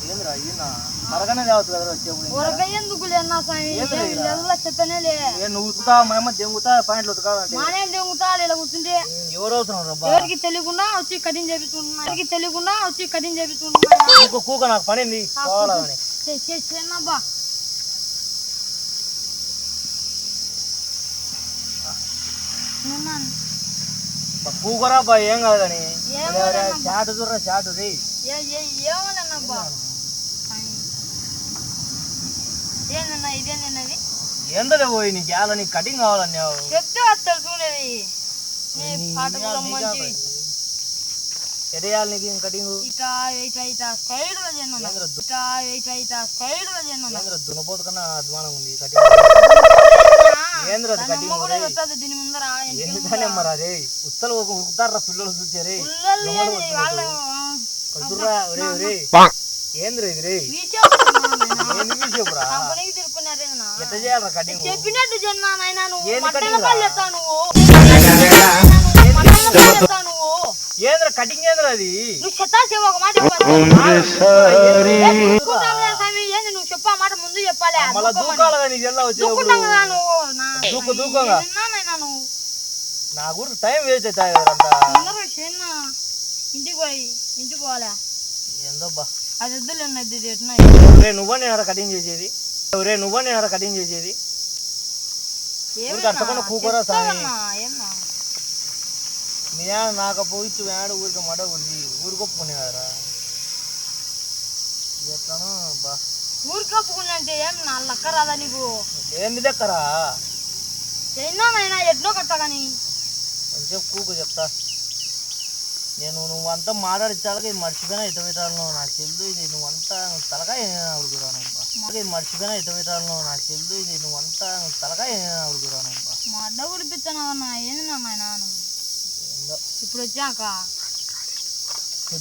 ఏంద్రా ఈయన మరగనే తేవచ్చు కదా వచ్చేప్పుడు ఎందుకు లేనా చెప్పనే నువ్వు ఉతుకుతా మేమ దెంగుతా పాయింట్లు ఉతకాలంటే మానేం దెంగుతా ఇలా కూర్చుంటే ఎవరు అవుతున్నావు రబ్బా ఎవరికి తెలియకుండా వచ్చి కటింగ్ చేపించుకుంటున్నా ఎవరికి తెలియకుండా వచ్చి కటింగ్ చేపించుకుంటున్నా ఇంకో కూక నాకు పనింది పోవాలని చేసేనబ్బా కూకరా బా ఏం కాదు కానీ చాటు చూడరా చాటు రే ఏమన్నాబ్బా ఏందన్నా ఇదేందన్నది ఎందలే పోయి నీకు ఎలా నీకు కటింగ్ కావాలని చెప్తే వస్తారు చూడేది పాట కూడా మంచి ఎడేయాలి నీకు కటింగ్ ఇటా ఇటా ఇటా స్టైల్ గా చేయను ఇటా ఇటా ఇటా స్టైల్ గా చేయను దున్నపోతు కన్నా అధ్వానం ఉంది కటింగ్ దీని ముందర ఎందుకనే మరి అదే ఉత్తలు ఉరుకుతారా పిల్లలు చూచారే ఏంద్ర ఇది రే ఎట్లా చేయాలరా కటింగ్ చెప్పినట్టు జన్నానైనా ఏంద్ర కటింగ్ ఏంద్ర అది నువ్వు చెత్తా చెప్పు ఒక మాట నువ్వు చెప్పా మాట ముందు చెప్పాలి మళ్ళా దూకాలగా నీకు ఎలా వచ్చేప్పుడు దూకోగా నా గురించి టైం వేస్ట్ అవుతాయి ఇంటికి పోవాలా ఏందోబ్బా అది వద్దులే రే నువ్వు నేను కటింగ్ చేసేది రే నువ్వు నేను కటింగ్ చేసేది అర్థకుండా కూకోరా సామి మీ నాకు పోయిచ్చు వేడ ఊరికి మడ ఊరికి ఊరికొప్పుకునే కదరా ఎట్లానో బా ఊరికొప్పుకున్నంటే ఏం నా లక్క రాదా నీకు ఏంది లెక్కరా అయినా ఎట్లో కట్టా కానీ కొంచెం కూకు చెప్తా నేను నువ్వంతా మాట్లాడించాలకి మర్చిపోయినా ఎటు పెట్టాలను నాకు తెలుదు ఇది నువ్వంతా తలకాయ ఉడుకురాను ఇది మర్చిపోయినా ఎటు పెట్టాలను నాకు తెలుదు ఇది నువ్వంతా తలకాయ ఉడుకురాను మా అడ్డ గుడిపిస్తానన్నా ఏంది నా నాన్న ఇప్పుడు వచ్చాక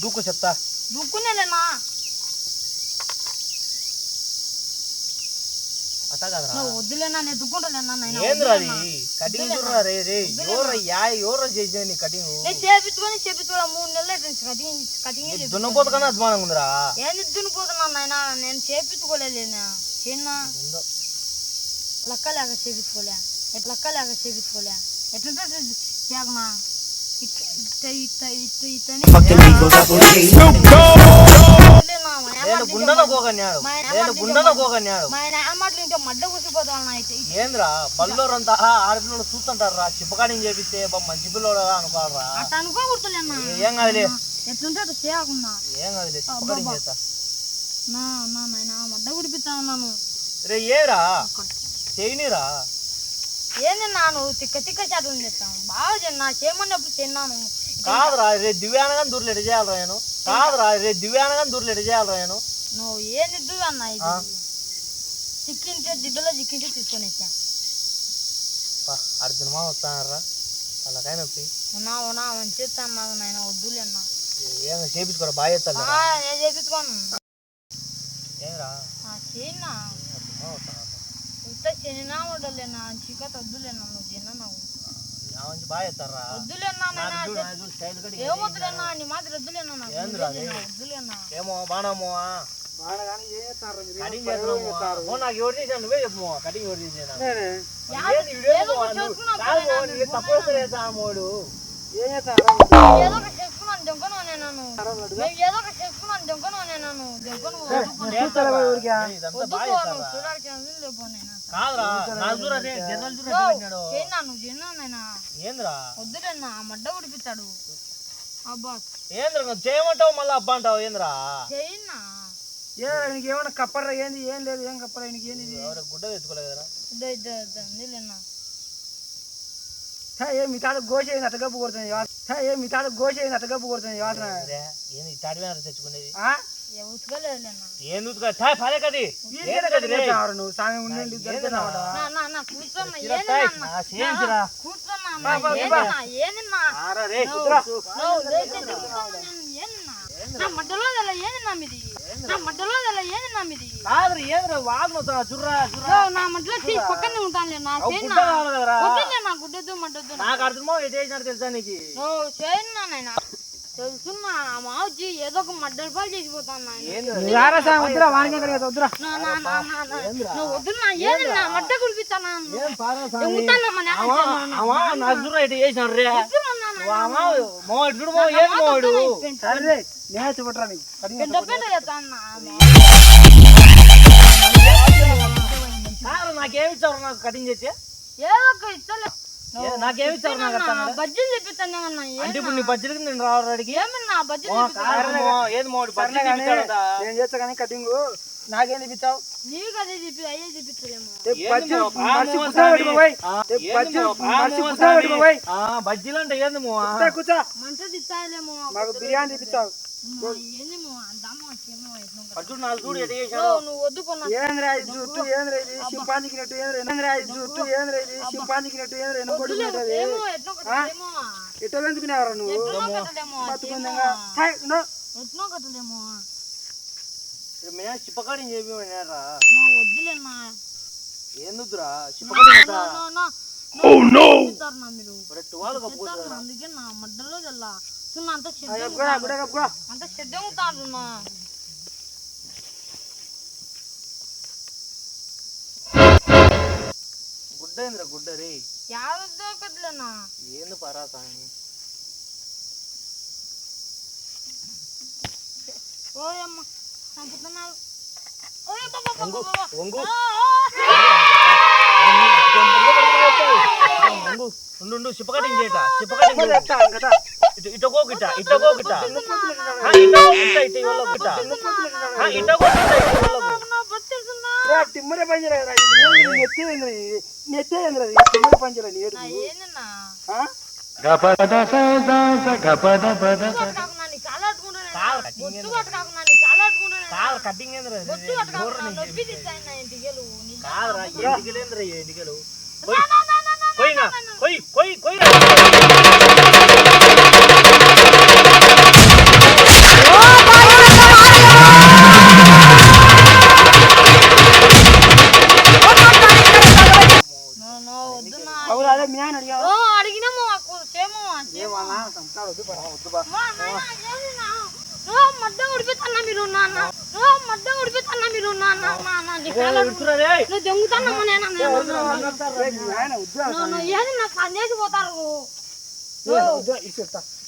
దూకు చెప్తా దుక్కునేలేనా అట్టా కదరా వద్దులేనా నేను దుక్కుంటలేనా ఏంద్రా అది కటింగ్ చూడరా రే రే ఎవరు చేసే నీ కటింగ్ చేపించుకొని 3 నెలలు కటింగ్ దున్నపోతు కన్నా అధ్వానంగా ఉందిరా ఏంది దున్నిపోతున్నా నాయన నేను చేపించుకోలేనా చిన్న లక్కలేక చేపించుకోలే ఎట్లా చేయకనా మడ్డ కూసిపోతాను ఏంద్రా పల్లెరంతా ఆడపిల్లలు చూస్తుంటారా చిప్పకాడిని చేపిస్తే మంచి పిల్లడు అనుకోరా అట్లా అనుకోకూడదులేనా ఏం కాదులే ఎట్లుంటే అట్లా చేయకుండా ఏం కాదులే చిప్పకాడిని చేస్తా మడ్డ గుడిపిస్తా ఉన్నాను రే ఏరా చేయనిరా ఏందన్నా నువ్వు తిక్క చేతులు చేస్తాను బాగా చిన్న చేయమన్నప్పుడు తిన్నాను కాదురా రే దివ్యానగాని దూరలు ఎట చేయాలరా నేను దూరలు ఎట చేయాలరా నేను నువ్వు ఏం దిద్దు అన్న ఇది చిక్కింటే దిడ్డలో చిక్కింటే తీసుకొని వచ్చా అర్జునమా వస్తానరా అలాకాయ నొప్పి ఉన్నా చేస్తాను నాయన వద్దులే అన్న ఏం చేపించుకోరా బాగా చేస్తాను నేను చేపించుకోను ఏరా చేయనా ఇంత చిన్న ఉండలేనా చికెన్ వద్దులేనా నువ్వు చిన్న బాగా చేస్తారా వద్దులేనా ఏమొద్దులేనా నీ మాత్రం వద్దులేనా వద్దులేనా ఏమో బాణమో కటింగ్ చేస్తున్నాము నాకు ఎవరు చేశాను నువ్వే చెప్పు కటింగ్ ఎవరు చేసాను తప్పు మోడు ఏదో ఒక చేసుకున్నాను దొంగను నేను ఏదో ఒక చేసుకున్నాను దొంగను నేను వద్దులేనా మడ్డ ఉడిపిస్తాడు అబ్బా ఏంద్ర చేయమంటావు మళ్ళీ అబ్బా అంటావు ఏంద్రా చేయన్నా ఏమన్నా కప్పరా ఏంది ఏం లేదు ఏం కప్పరా ఏంది గుడ్డ తెచ్చుకోలేదురా మీ తాత గోషేది అతగప్పు కొడుతుంది వాసన ఏంది తాడి తెచ్చుకునేది ఏం పదే కది నువ్వు సామి ఉండండి పక్కనే ఉంటాను నాకు అర్థమో ఎటు చేసినాడు తెలుసా నీకు తెలుసున్నా మా వచ్చి ఏదో ఒక మడ్డల పాలు చేసిపోతాను వద్దున్నా ఏదన్నా మడ్డ కుడిపిస్తానా నాకేమి ఇచ్చారు నాకు కటింగ్ చేసి ఏదో ఒక ఇస్తలే నాకేమి ఇచ్చారు నాకు బజ్జీలు తెప్పిస్తాను అంటే ఇప్పుడు నీ బజ్జీలకి నేను రావడానికి ఏమన్నా బజ్జీలు ఏది మోడి నేను చేస్తా కానీ కటింగ్ నాకేం తెప్పించావు నీకు అదే చెప్పి అయ్యే తెప్పిస్తారేమో బజ్జీలు అంటే ఏంది మంచిది ఇస్తాలేమో మాకు బిర్యానీ తెప్పించావు ఏందేమో నువ్వు వద్దు కొన్నా ఏంద్రా ఇది జుట్టు ఏంద్రా ఇది సింపాందికినట్టు ఏంద్రా ఇది జుట్టు ఏంద్రా ఇది సింపాందికినట్టు ఏంద్రా కొడుకునేటది ఎట్లా ఎందుకునేవరా నువ్వు బతుకుందంగా చిప్పకాడి చెప్పిరా వద్దులేనా ఎందుకురా అందుకే నా మడ్డలో చల్లా అంత చెడ్డ గుడ్డేంద్ర గుడ్డ రే యాదలేనా ఏంది పరాసాని ఓయమ్మ చంపుతున్నారు ఉండు చిప్పకటింగ్ చేయట చిప్పకటింగ్ ఇటకోకిట ఇటకోకిట తిమ్మరే పంజరా నెత్తేంద్ర తిమ్మరే పంజరా కటింగ్ ఎంటికలు అడిగినాము మడ్డ ఉడిపిస్తున్నా మీరు మడ్డ ఉడిపిస్తున్నా మీరు దొంగతాను ఏది నాకు పనిచేసి పోతారు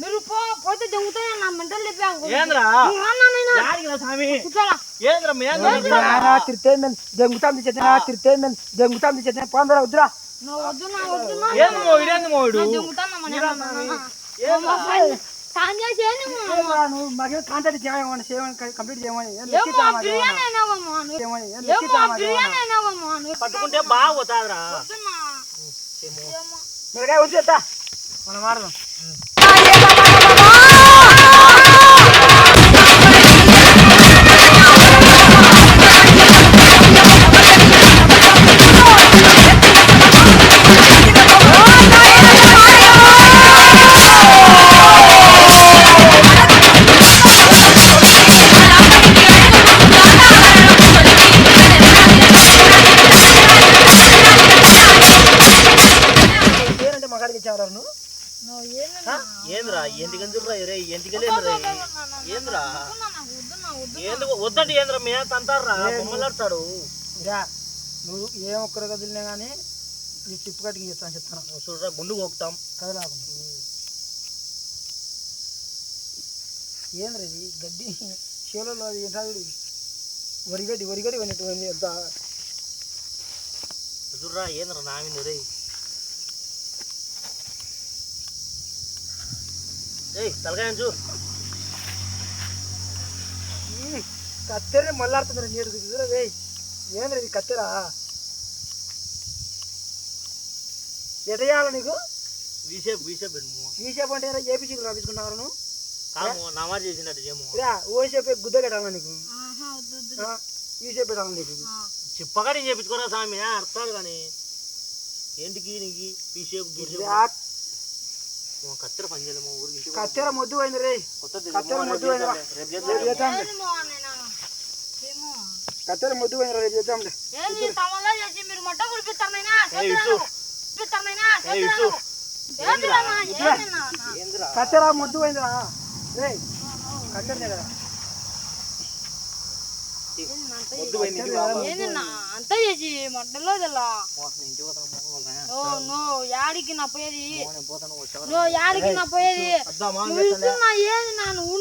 మీరు పోతే దొంగతానే నా మెంటల్ దొంగతాం పందరా వద్దురా మాకే కాంటాక్ట్ చేయమని కంప్లీట్ చేయమని పట్టుకుంటే బాగుతాదిరా మిరకాయ వచ్చేస్తా మనం మారదాం ఏంద్రా ఎందుకంటుర్రా ఎందుకెళ్ళేంద్రా ఏంద్రా ఎందుకు వద్దంటే ఏంద్రా మేత అంటారా బొమ్మలాడతాడు నువ్వు ఏం ఒక్కరు కదిలినా కానీ నీ చిప్పు కట్టింగ్ చెప్తాను చెప్తాను చూడరా గుండు పోతాం కదలాకు ఏంద్రా ఇది గడ్డి చేలలో అది ఏంటాడు వరిగడ్డి కొనేటువంటి ఎంత చూడరా ఏంద్రా నా మీద రే తలకాయ చూ కత్తెరని మళ్ళాడుతున్నారు నీరు ఏంద్ర ఇది కత్తెరా ఎటయాల నీకు వీషేప్ అంటే ఏపీసీకి రాపించుకుంటున్నారు నువ్వు నమాజ్ చేసినట్టు ఓషేప్ గుద్ద పెట్టాలా నీకు వీషేప్ పెట్టాలా నీకు చిప్పగాడి చేపించుకోరా స్వామి అర్థాలు కానీ ఏంటికి నీకు వీషేప్ కత్తెర పని చేయలేమో ఊరికి కత్తెర మొద్దు పోయింది రే కత్తెర మొద్దు పోయింది కత్తెర మొద్దు పోయింది రేపు చేద్దాం కత్తెర మొద్దు పోయిందిరా రేయ్ కట్టండి కదా ఏందన్నా అంతా చేసి మడ్డలో తెల్లా ఇంటికి పోతాను ఓ నువ్వు యాడికి నా పోయేది నువ్వు యాడికి నా పోయేది వద్దామా నువ్వు ఇస్తున్నా ఏది నా నువ్వు